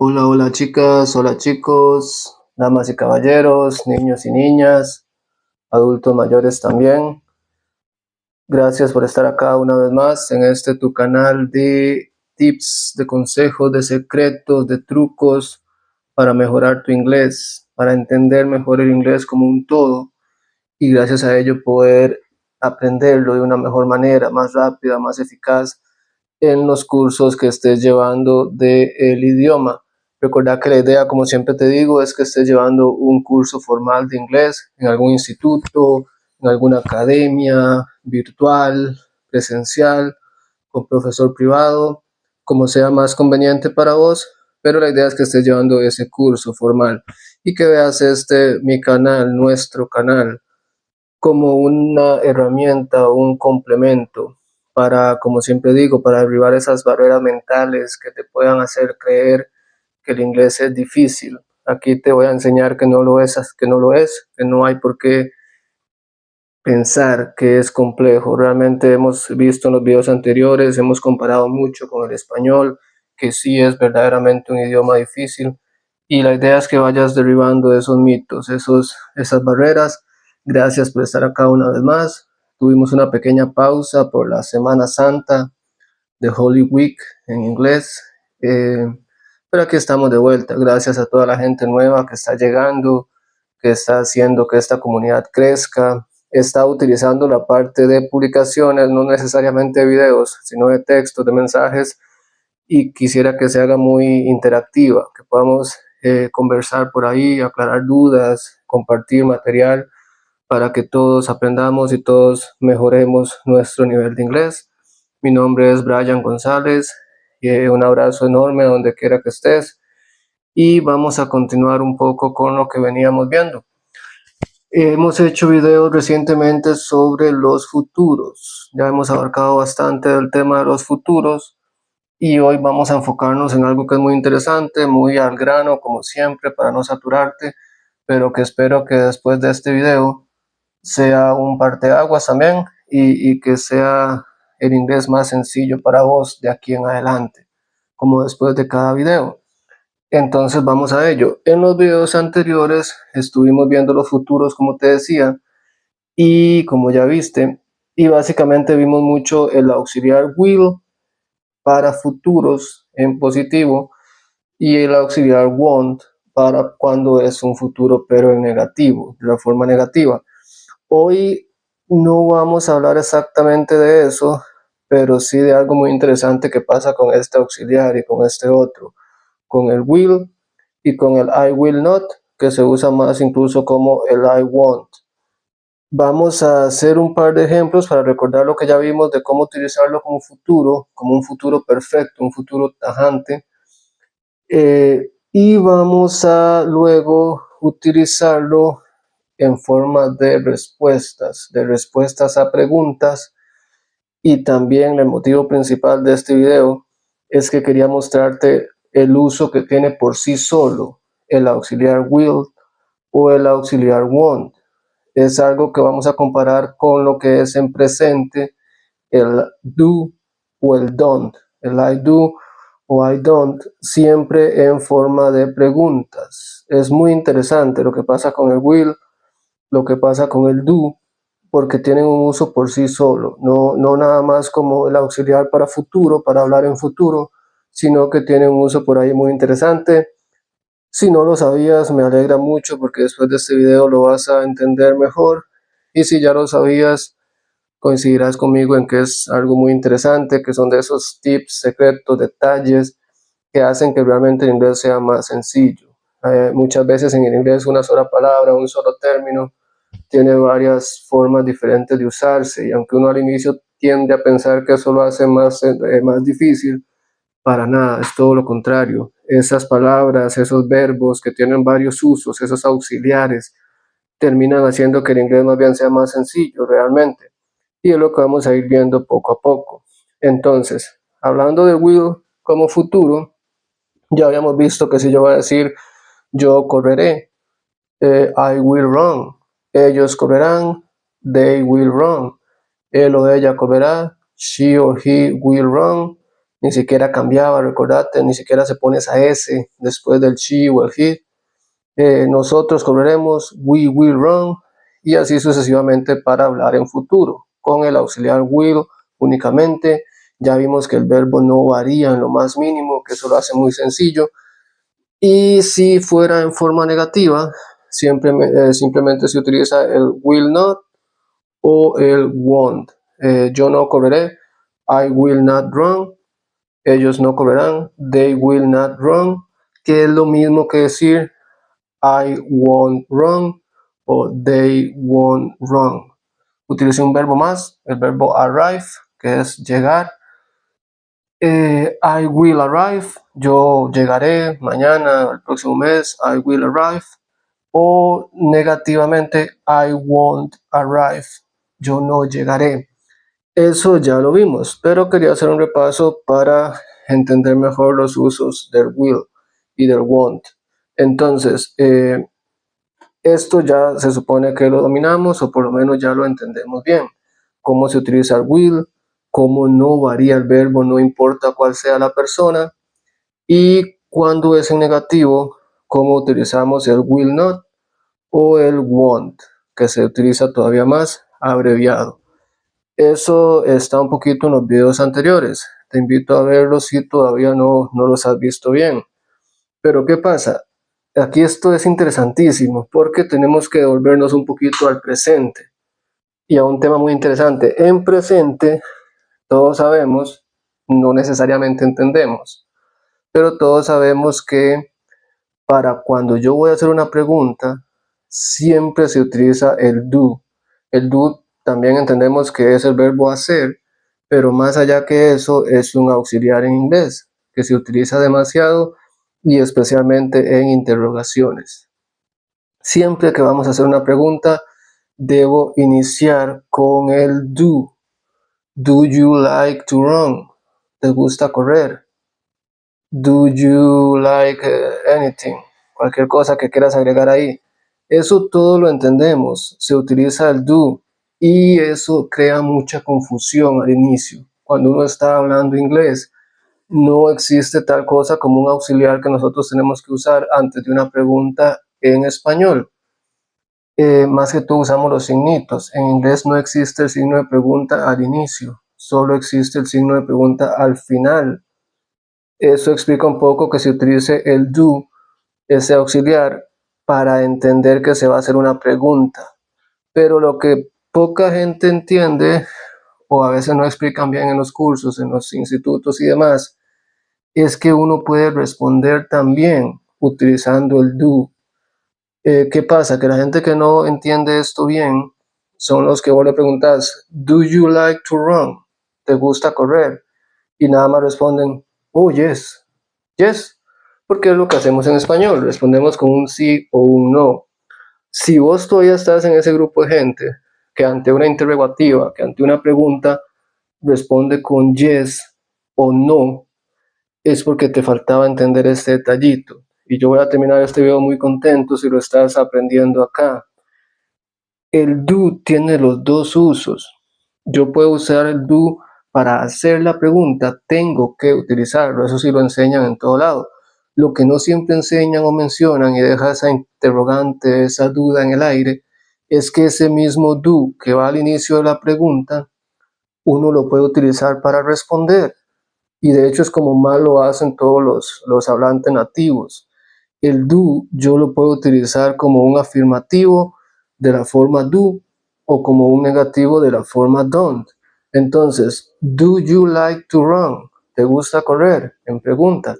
Hola, hola chicas, hola chicos, damas y caballeros, niños y niñas, adultos mayores también. Gracias por estar acá una vez más en este tu canal de tips, de consejos, de secretos, de trucos para mejorar tu inglés, para entender mejor el inglés como un todo y gracias a ello poder aprenderlo de una mejor manera, más rápida, más eficaz en los cursos que estés llevando del idioma. Recordad que la idea, como siempre te digo, es que estés llevando un curso formal de inglés en algún instituto, en alguna academia, virtual, presencial, con profesor privado, como sea más conveniente para vos, pero la idea es que estés llevando ese curso formal y que veas mi canal, nuestro canal, como una herramienta o un complemento para, como siempre digo, para derribar esas barreras mentales que te puedan hacer creer que el inglés es difícil. Aquí te voy a enseñar que no lo es, que no hay por qué pensar que es complejo. Realmente hemos visto en los videos anteriores, hemos comparado mucho con el español, que sí es verdaderamente un idioma difícil. Y la idea es que vayas derribando esos mitos, esas barreras. Gracias por estar acá una vez más. Tuvimos una pequeña pausa por la Semana Santa de Holy Week en inglés. eh, pero aquí estamos de vuelta. Gracias a toda la gente nueva que está llegando, que está haciendo que esta comunidad crezca. Está utilizando la parte de publicaciones, no necesariamente de videos, sino de textos, de mensajes, y quisiera que se haga muy interactiva, que podamos conversar por ahí, aclarar dudas, compartir material para que todos aprendamos y todos mejoremos nuestro nivel de inglés. Mi nombre es Brian González y un abrazo enorme donde quiera que estés y vamos a continuar un poco con lo que veníamos viendo. Hemos hecho videos recientemente sobre los futuros. Ya hemos abarcado bastante del tema de los futuros y hoy vamos a enfocarnos en algo que es muy interesante, muy al grano, como siempre, para no saturarte, pero que espero que después de este video sea un parteaguas también y que sea el inglés más sencillo para vos de aquí en adelante, como después de cada video. Entonces vamos a ello. En los videos anteriores estuvimos viendo los futuros, como te decía, y como ya viste, y básicamente vimos mucho el auxiliar will para futuros en positivo y el auxiliar won't para cuando es un futuro pero en negativo, de la forma negativa. Hoy no vamos a hablar exactamente de eso, pero sí de algo muy interesante que pasa con este auxiliar y con este otro, con el will y con el I will not, que se usa más incluso como el I won't. Vamos a hacer un par de ejemplos para recordar lo que ya vimos de cómo utilizarlo como futuro, como un futuro perfecto, un futuro tajante. Y vamos a luego utilizarlo en forma de respuestas a preguntas. Y también el motivo principal de este video es que quería mostrarte el uso que tiene por sí solo el auxiliar will o el auxiliar won't. Es algo que vamos a comparar con lo que es en presente el do o el don't. El I do o I don't siempre en forma de preguntas. Es muy interesante lo que pasa con el will, lo que pasa con el do, porque tienen un uso por sí solo, no nada más como el auxiliar para futuro, para hablar en futuro, sino que tienen un uso por ahí muy interesante. Si no lo sabías, me alegra mucho porque después de este video lo vas a entender mejor. Y si ya lo sabías, coincidirás conmigo en que es algo muy interesante, que son de esos tips, secretos, detalles que hacen que realmente el inglés sea más sencillo. Muchas veces en el inglés una sola palabra, un solo término, tiene varias formas diferentes de usarse y aunque uno al inicio tiende a pensar que eso lo hace más difícil, para nada, es todo lo contrario. Esas palabras, esos verbos que tienen varios usos, esos auxiliares, terminan haciendo que el inglés más bien sea más sencillo realmente. Y es lo que vamos a ir viendo poco a poco. Entonces, hablando de will como futuro, ya habíamos visto que si yo voy a decir yo correré, I will run, ellos correrán, they will run, él o ella correrá, she or he will run, ni siquiera cambiaba, recordate, ni siquiera se pone esa S después del she o el he. Nosotros correremos, we will run, y así sucesivamente para hablar en futuro. Con el auxiliar will únicamente, ya vimos que el verbo no varía en lo más mínimo, que eso lo hace muy sencillo. Y si fuera en forma negativa, simplemente se utiliza el will not o el won't. Yo no correré, I will not run. Ellos no correrán, they will not run, que es lo mismo que decir I won't run o they won't run. Utilicé un verbo más, el verbo arrive, que es llegar. I will arrive, yo llegaré mañana, el próximo mes, I will arrive. O negativamente, I won't arrive, yo no llegaré. Eso ya lo vimos, pero quería hacer un repaso para entender mejor los usos del will y del won't. Entonces, esto ya se supone que lo dominamos o por lo menos ya lo entendemos bien. Cómo se utiliza el will, cómo no varía el verbo, no importa cuál sea la persona. Y cuando es en negativo, cómo utilizamos el will not o el won't, que se utiliza todavía más abreviado. Eso está un poquito en los videos anteriores. Te invito a verlos si todavía no los has visto bien. Pero ¿qué pasa? Aquí esto es interesantísimo porque tenemos que devolvernos un poquito al presente y a un tema muy interesante. En presente, todos sabemos, no necesariamente entendemos, pero todos sabemos que para cuando yo voy a hacer una pregunta, siempre se utiliza el do. El do también entendemos que es el verbo hacer, pero más allá que eso es un auxiliar en inglés que se utiliza demasiado y especialmente en interrogaciones. Siempre que vamos a hacer una pregunta, debo iniciar con el do. Do you like to run? ¿Te gusta correr? Do you like anything? Cualquier cosa que quieras agregar ahí. Eso todo lo entendemos. Se utiliza el do y eso crea mucha confusión al inicio. Cuando uno está hablando inglés, no existe tal cosa como un auxiliar que nosotros tenemos que usar antes de una pregunta en español. Más que todo usamos los signitos. En inglés no existe el signo de pregunta al inicio, solo existe el signo de pregunta al final. Eso explica un poco que se utilice el do, ese auxiliar, para entender que se va a hacer una pregunta. Pero lo que poca gente entiende, o a veces no explican bien en los cursos, en los institutos y demás, es que uno puede responder también utilizando el do. ¿Qué pasa? Que la gente que no entiende esto bien son los que vos le preguntas, ¿Do you like to run? ¿Te gusta correr? Y nada más responden, oh, yes, yes, porque es lo que hacemos en español, respondemos con un sí o un no. Si vos todavía estás en ese grupo de gente que ante una interrogativa, que ante una pregunta, responde con yes o no, es porque te faltaba entender este detallito. Y yo voy a terminar este video muy contento si lo estás aprendiendo acá. El do tiene los dos usos. Yo puedo usar el do para hacer la pregunta, tengo que utilizarlo, eso sí lo enseñan en todo lado. Lo que no siempre enseñan o mencionan y deja esa interrogante, esa duda en el aire, es que ese mismo do que va al inicio de la pregunta, uno lo puede utilizar para responder. Y de hecho es como más lo hacen todos los hablantes nativos. El do yo lo puedo utilizar como un afirmativo de la forma do o como un negativo de la forma don't. Entonces, do you like to run? ¿Te gusta correr? En pregunta.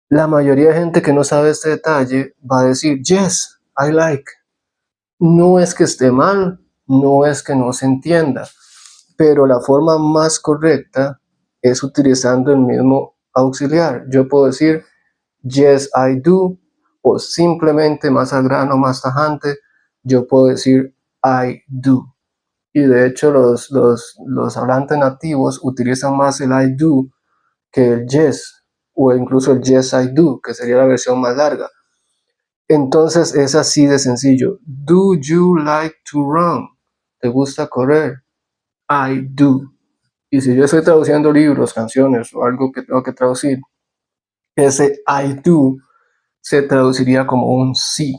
La mayoría de gente que no sabe este detalle va a decir, yes, I like. No es que esté mal, no es que no se entienda, pero la forma más correcta es utilizando el mismo auxiliar. Yo puedo decir, yes, I do, o simplemente más al grano, más tajante, yo puedo decir I do. Y de hecho los hablantes nativos utilizan más el I do que el yes, o incluso el yes, I do, que sería la versión más larga. Entonces es así de sencillo. Do you like to run? ¿Te gusta correr? I do. Y si yo estoy traduciendo libros, canciones o algo que tengo que traducir, ese I do se traduciría como un sí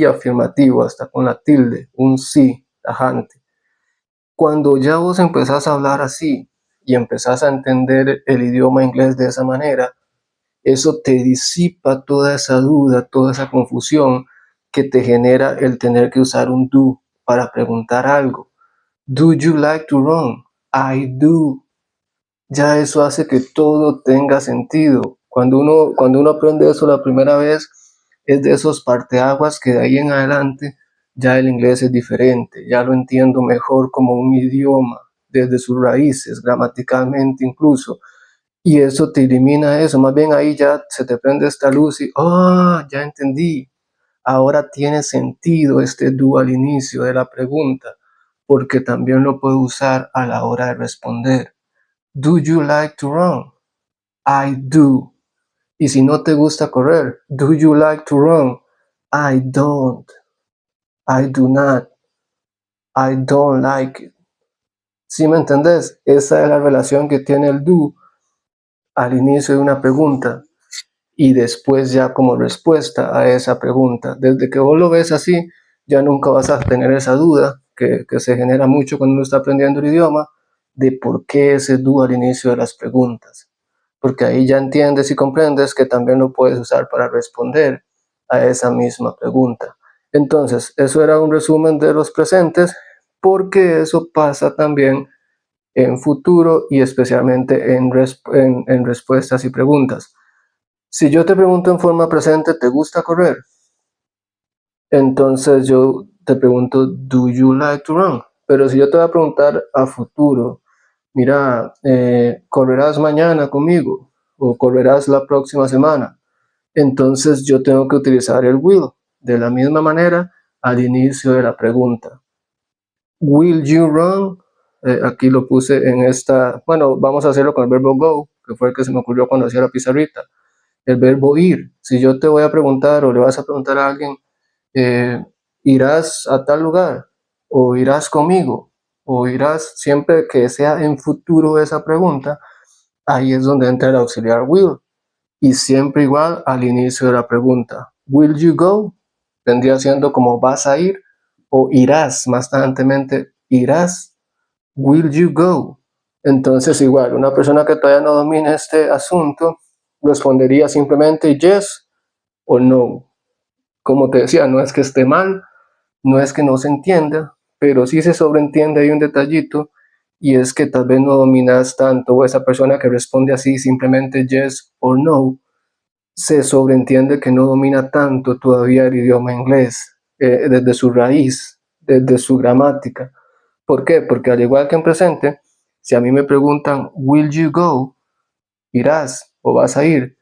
afirmativo, hasta con la tilde, un sí tajante. Cuando ya vos empezás a hablar así y empezás a entender el idioma inglés de esa manera, eso te disipa toda esa duda, toda esa confusión que te genera el tener que usar un do para preguntar algo. Do you like to run? I do. Ya eso hace que todo tenga sentido. Cuando uno aprende eso la primera vez, es de esos parteaguas que de ahí en adelante ya el inglés es diferente, ya lo entiendo mejor como un idioma, desde sus raíces, gramaticalmente incluso. Y eso te elimina eso, más bien ahí ya se te prende esta luz y, ya entendí. Ahora tiene sentido este do al inicio de la pregunta, porque también lo puedo usar a la hora de responder. Do you like to run? I do. Y si no te gusta correr, do you like to run? I don't. I do not. I don't like it. ¿Sí me entendés? Esa es la relación que tiene el do al inicio de una pregunta y después ya como respuesta a esa pregunta. Desde que vos lo ves así, ya nunca vas a tener esa duda que se genera mucho cuando uno está aprendiendo el idioma de por qué ese do al inicio de las preguntas. Porque ahí ya entiendes y comprendes que también lo puedes usar para responder a esa misma pregunta. Entonces, eso era un resumen de los presentes, porque eso pasa también en futuro y especialmente en respuestas y preguntas. Si yo te pregunto en forma presente, ¿te gusta correr? Entonces yo te pregunto, ¿do you like to run? Pero si yo te voy a preguntar a futuro, mira, ¿correrás mañana conmigo? ¿O correrás la próxima semana? Entonces yo tengo que utilizar el will de la misma manera al inicio de la pregunta. Will you run? Aquí lo puse en esta, bueno, vamos a hacerlo con el verbo go, que fue el que se me ocurrió cuando hacía la pizarrita. El verbo ir. Si yo te voy a preguntar o le vas a preguntar a alguien, ¿irás a tal lugar? ¿O irás conmigo? ¿O irás? Siempre que sea en futuro esa pregunta, ahí es donde entra el auxiliar will. Y siempre igual al inicio de la pregunta. Will you go? Vendría siendo como vas a ir o irás, más tajantemente, irás. Will you go? Entonces igual, una persona que todavía no domina este asunto respondería simplemente yes o no. Como te decía, no es que esté mal, no es que no se entienda, pero sí se sobreentiende ahí un detallito, y es que tal vez no dominas tanto, o esa persona que responde así simplemente yes o no, se sobreentiende que no domina tanto todavía el idioma inglés, desde su raíz, desde su gramática. ¿Por qué? Porque al igual que en presente, si a mí me preguntan, will you go? ¿Irás o vas a ir?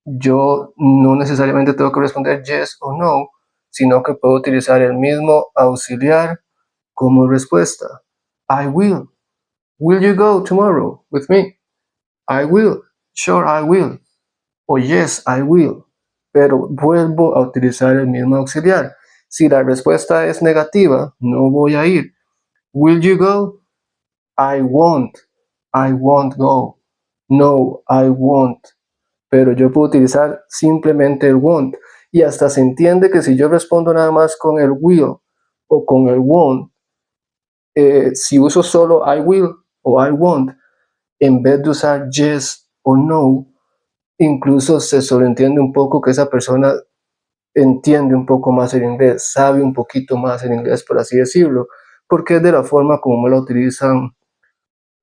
Yo no necesariamente tengo que responder yes o no, sino que puedo utilizar el mismo auxiliar como respuesta. I will. Will you go tomorrow with me? I will. Sure, I will. O yes, I will. Pero vuelvo a utilizar el mismo auxiliar. Si la respuesta es negativa, no voy a ir. Will you go? I won't. I won't go. No, I won't. Pero yo puedo utilizar simplemente el won't. Y hasta se entiende que si yo respondo nada más con el will o con el won't, si uso solo I will o I won't, en vez de usar yes o no, incluso se sobreentiende un poco que esa persona entiende un poco más el inglés, sabe un poquito más el inglés, por así decirlo, porque es de la forma como me lo utilizan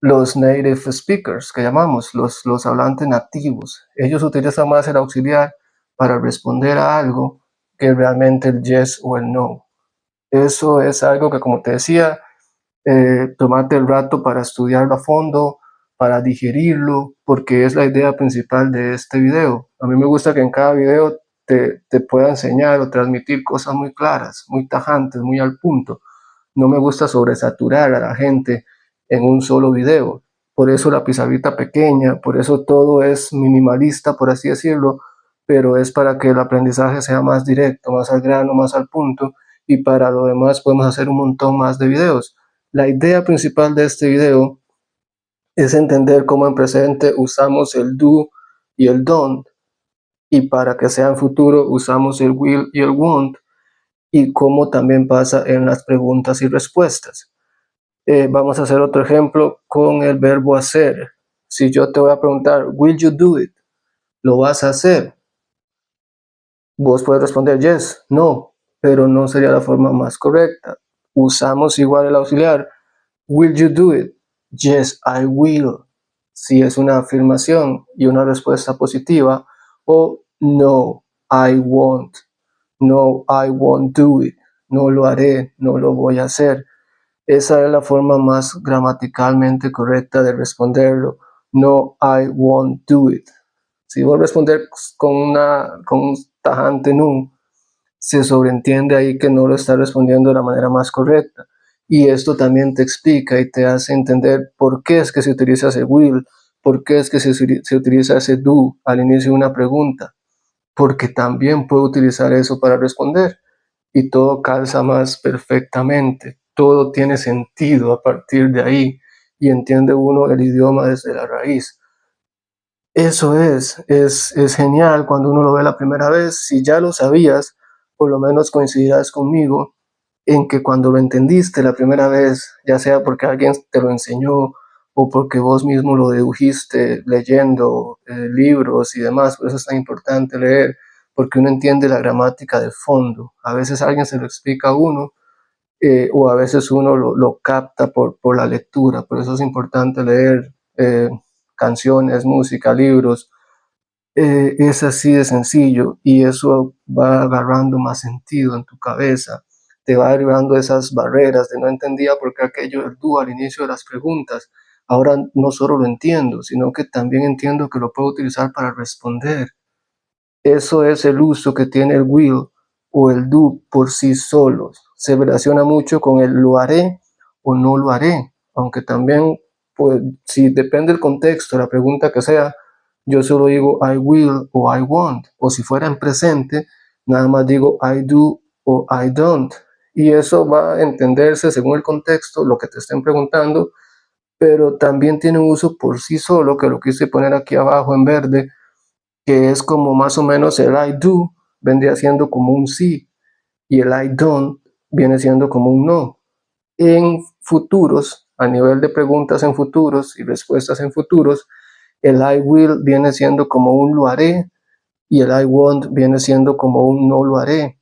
los native speakers, que llamamos, los hablantes nativos. Ellos utilizan más el auxiliar para responder a algo que realmente el yes o el no. Eso es algo que, como te decía, tomate el rato para estudiarlo a fondo, para digerirlo, porque es la idea principal de este video. A mí me gusta que en cada video te pueda enseñar o transmitir cosas muy claras, muy tajantes, muy al punto. No me gusta sobresaturar a la gente en un solo video. Por eso la pizarrita pequeña, por eso todo es minimalista, por así decirlo, pero es para que el aprendizaje sea más directo, más al grano, más al punto, y para lo demás podemos hacer un montón más de videos. La idea principal de este video es entender cómo en presente usamos el do y el don't, y para que sea en futuro usamos el will y el won't, y cómo también pasa en las preguntas y respuestas. Vamos a hacer otro ejemplo con el verbo hacer. Si yo te voy a preguntar, will you do it? ¿Lo vas a hacer? Vos puedes responder yes, no, pero no sería la forma más correcta. Usamos igual el auxiliar. Will you do it? Yes, I will. Si es una afirmación y una respuesta positiva. O no, I won't. No, I won't do it. No lo haré, no lo voy a hacer. Esa es la forma más gramaticalmente correcta de responderlo. No, I won't do it. Si vos responder con un tajante no, se sobreentiende ahí que no lo está respondiendo de la manera más correcta. Y esto también te explica y te hace entender por qué es que se utiliza ese will, por qué es que se utiliza ese do al inicio de una pregunta, porque también puedo utilizar eso para responder y todo calza más perfectamente, todo tiene sentido a partir de ahí y entiende uno el idioma desde la raíz. Eso es genial cuando uno lo ve la primera vez. Si ya lo sabías, por lo menos coincidirás conmigo en que cuando lo entendiste la primera vez, ya sea porque alguien te lo enseñó o porque vos mismo lo dedujiste leyendo libros y demás, por eso es tan importante leer, porque uno entiende la gramática de fondo. A veces alguien se lo explica a uno o a veces uno lo capta por la lectura, por eso es importante leer canciones, música, libros. Es así de sencillo y eso va agarrando más sentido en tu cabeza, te va derribando esas barreras de no entendía por qué aquello del tú al inicio de las preguntas. Ahora no solo lo entiendo, sino que también entiendo que lo puedo utilizar para responder. Eso es el uso que tiene el will o el do por sí solos. Se relaciona mucho con el lo haré o no lo haré, aunque también, pues, si depende del contexto, la pregunta que sea, yo solo digo I will o I won't, o si fuera en presente, nada más digo I do o I don't. Y eso va a entenderse según el contexto, lo que te estén preguntando, pero también tiene un uso por sí solo, que lo quise poner aquí abajo en verde, que es como más o menos el I do vendría siendo como un sí y el I don't viene siendo como un no. En futuros, a nivel de preguntas en futuros y respuestas en futuros, el I will viene siendo como un lo haré y el I won't viene siendo como un no lo haré,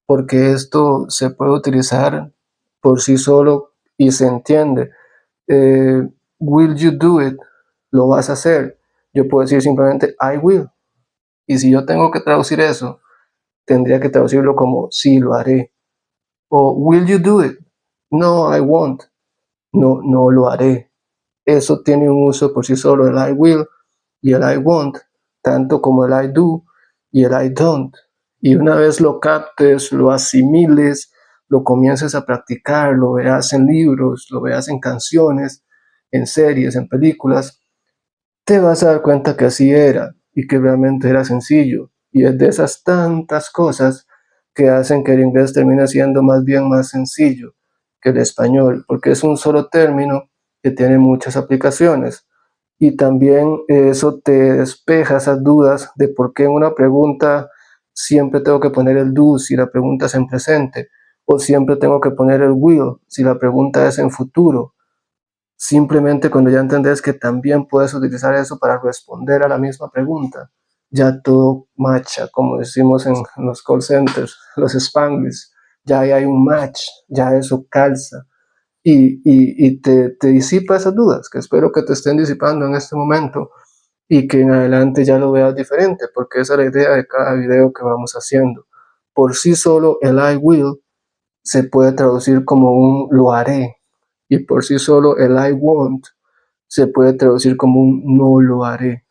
porque esto se puede utilizar por sí solo y se entiende. Eh, will you do it? ¿Lo vas a hacer? Yo puedo decir simplemente I will. Y si yo tengo que traducir eso, tendría que traducirlo como sí lo haré. O will you do it? No, I won't. No, no lo haré. Eso tiene un uso por sí solo, el I will y el I won't, tanto como el I do y el I don't. Y una vez lo captes, lo asimiles, lo comiences a practicar, lo veas en libros, lo veas en canciones, en series, en películas, te vas a dar cuenta que así era y que realmente era sencillo. Y es de esas tantas cosas que hacen que el inglés termine siendo más bien más sencillo que el español, porque es un solo término que tiene muchas aplicaciones. Y también eso te despeja esas dudas de por qué en una pregunta siempre tengo que poner el do si la pregunta es en presente, o siempre tengo que poner el will si la pregunta es en futuro. Simplemente cuando ya entendés que también puedes utilizar eso para responder a la misma pregunta, ya todo matcha, como decimos en los call centers, los Spanglish, ya ahí hay un match, ya eso calza y te disipa esas dudas, que espero que te estén disipando en este momento y que en adelante ya lo veas diferente, porque esa es la idea de cada video que vamos haciendo. Por sí solo el I will se puede traducir como un lo haré y por sí solo el I won't se puede traducir como un no lo haré.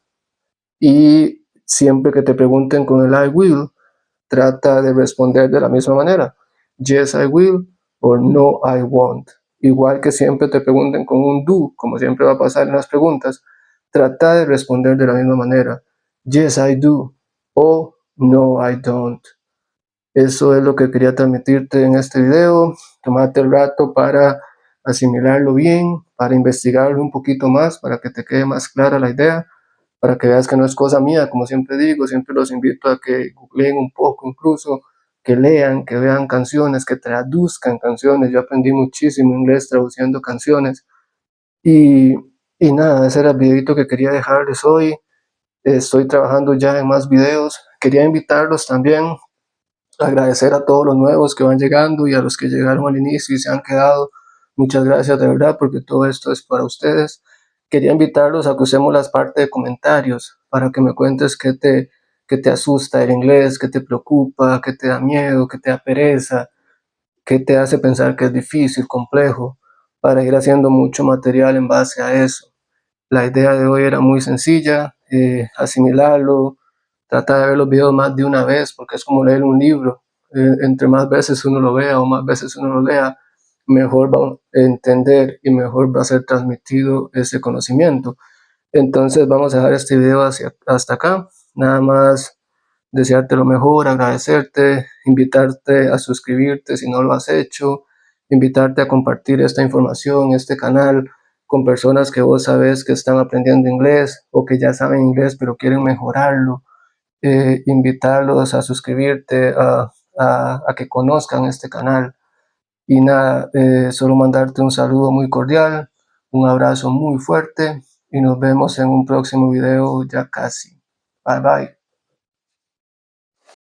Y siempre que te pregunten con el I will, trata de responder de la misma manera. Yes, I will o no, I won't. Igual que siempre te pregunten con un do, como siempre va a pasar en las preguntas, trata de responder de la misma manera. Yes, I do o no, I don't. Eso es lo que quería transmitirte en este video. Tomate el rato para asimilarlo bien, para investigarlo un poquito más, para que te quede más clara la idea, para que veas que no es cosa mía, como siempre digo, siempre los invito a que googleen un poco incluso, que lean, que vean canciones, que traduzcan canciones. Yo aprendí muchísimo inglés traduciendo canciones y, y nada, ese era el videito que quería dejarles hoy. Estoy trabajando ya en más videos. Quería invitarlos también, agradecer a todos los nuevos que van llegando y a los que llegaron al inicio y se han quedado. Muchas gracias de verdad, porque todo esto es para ustedes. Quería invitarlos a que usemos las partes de comentarios para que me cuentes qué te asusta el inglés, qué te preocupa, qué te da miedo, qué te da pereza, qué te hace pensar que es difícil, complejo, para ir haciendo mucho material en base a eso. La idea de hoy era muy sencilla, asimilarlo, tratar de ver los videos más de una vez, porque es como leer un libro. Entre más veces uno lo vea o más veces uno lo lea, mejor va a entender y mejor va a ser transmitido ese conocimiento. Entonces vamos a dejar este video hasta acá. Nada más desearte lo mejor, agradecerte, invitarte a suscribirte si no lo has hecho, invitarte a compartir esta información, este canal, con personas que vos sabes que están aprendiendo inglés o que ya saben inglés pero quieren mejorarlo. Invitarlos a suscribirte, a que conozcan este canal. Y nada, solo mandarte un saludo muy cordial, un abrazo muy fuerte y nos vemos en un próximo video ya casi. Bye bye.